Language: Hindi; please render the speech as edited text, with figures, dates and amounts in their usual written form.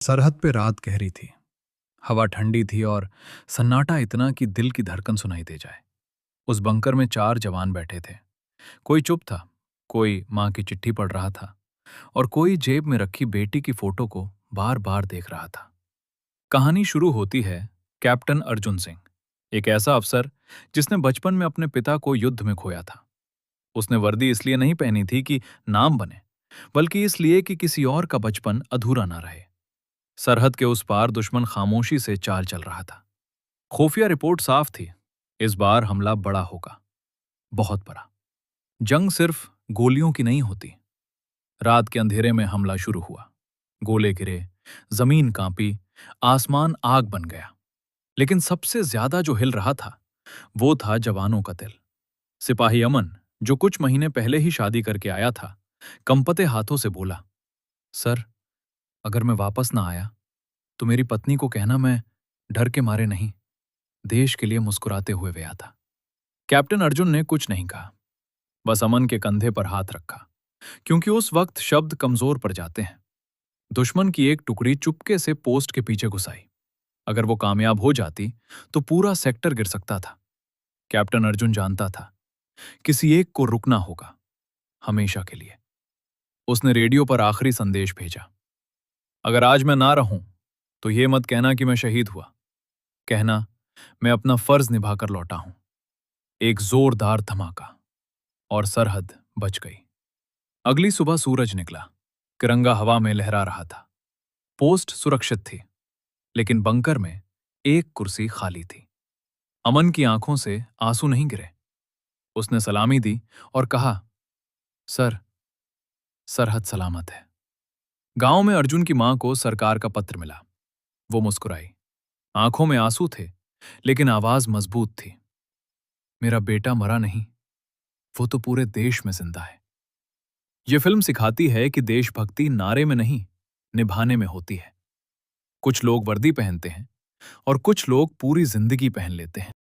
सरहद पे रात गहरी थी। हवा ठंडी थी और सन्नाटा इतना कि दिल की धड़कन सुनाई दे जाए। उस बंकर में 4 जवान बैठे थे। कोई चुप था, कोई माँ की चिट्ठी पढ़ रहा था और कोई जेब में रखी बेटी की फोटो को बार बार देख रहा था। कहानी शुरू होती है कैप्टन अर्जुन सिंह, एक ऐसा अफसर जिसने बचपन में अपने पिता को युद्ध में खोया था। उसने वर्दी इसलिए नहीं पहनी थी कि नाम बने, बल्कि इसलिए कि किसी और का बचपन अधूरा ना रहे। सरहद के उस पार दुश्मन खामोशी से चाल चल रहा था। खुफिया रिपोर्ट साफ थी, इस बार हमला बड़ा होगा, बहुत बड़ा। जंग सिर्फ गोलियों की नहीं होती। रात के अंधेरे में हमला शुरू हुआ। गोले गिरे, जमीन कांपी, आसमान आग बन गया। लेकिन सबसे ज्यादा जो हिल रहा था वो था जवानों का दिल। सिपाही अमन, जो कुछ महीने पहले ही शादी करके आया था, कंपते हाथों से बोला, सर, अगर मैं वापस ना आया तो मेरी पत्नी को कहना मैं डर के मारे नहीं, देश के लिए मुस्कुराते हुए गया था। कैप्टन अर्जुन ने कुछ नहीं कहा, बस अमन के कंधे पर हाथ रखा, क्योंकि उस वक्त शब्द कमजोर पड़ जाते हैं। दुश्मन की एक टुकड़ी चुपके से पोस्ट के पीछे घुस आई। अगर वो कामयाब हो जाती तो पूरा सेक्टर गिर सकता था। कैप्टन अर्जुन जानता था, किसी एक को रुकना होगा, हमेशा के लिए। उसने रेडियो पर आखिरी संदेश भेजा, अगर आज मैं ना रहूं तो ये मत कहना कि मैं शहीद हुआ, कहना मैं अपना फर्ज निभाकर लौटा हूं। एक जोरदार धमाका और सरहद बच गई। अगली सुबह सूरज निकला, तिरंगा हवा में लहरा रहा था। पोस्ट सुरक्षित थी, लेकिन बंकर में एक कुर्सी खाली थी। अमन की आंखों से आंसू नहीं गिरे। उसने सलामी दी और कहा, सर, सरहद सलामत है। गांव में अर्जुन की मां को सरकार का पत्र मिला। वो मुस्कुराई, आंखों में आंसू थे, लेकिन आवाज मजबूत थी। मेरा बेटा मरा नहीं, वो तो पूरे देश में जिंदा है। ये फिल्म सिखाती है कि देशभक्ति नारे में नहीं, निभाने में होती है। कुछ लोग वर्दी पहनते हैं और कुछ लोग पूरी जिंदगी पहन लेते हैं।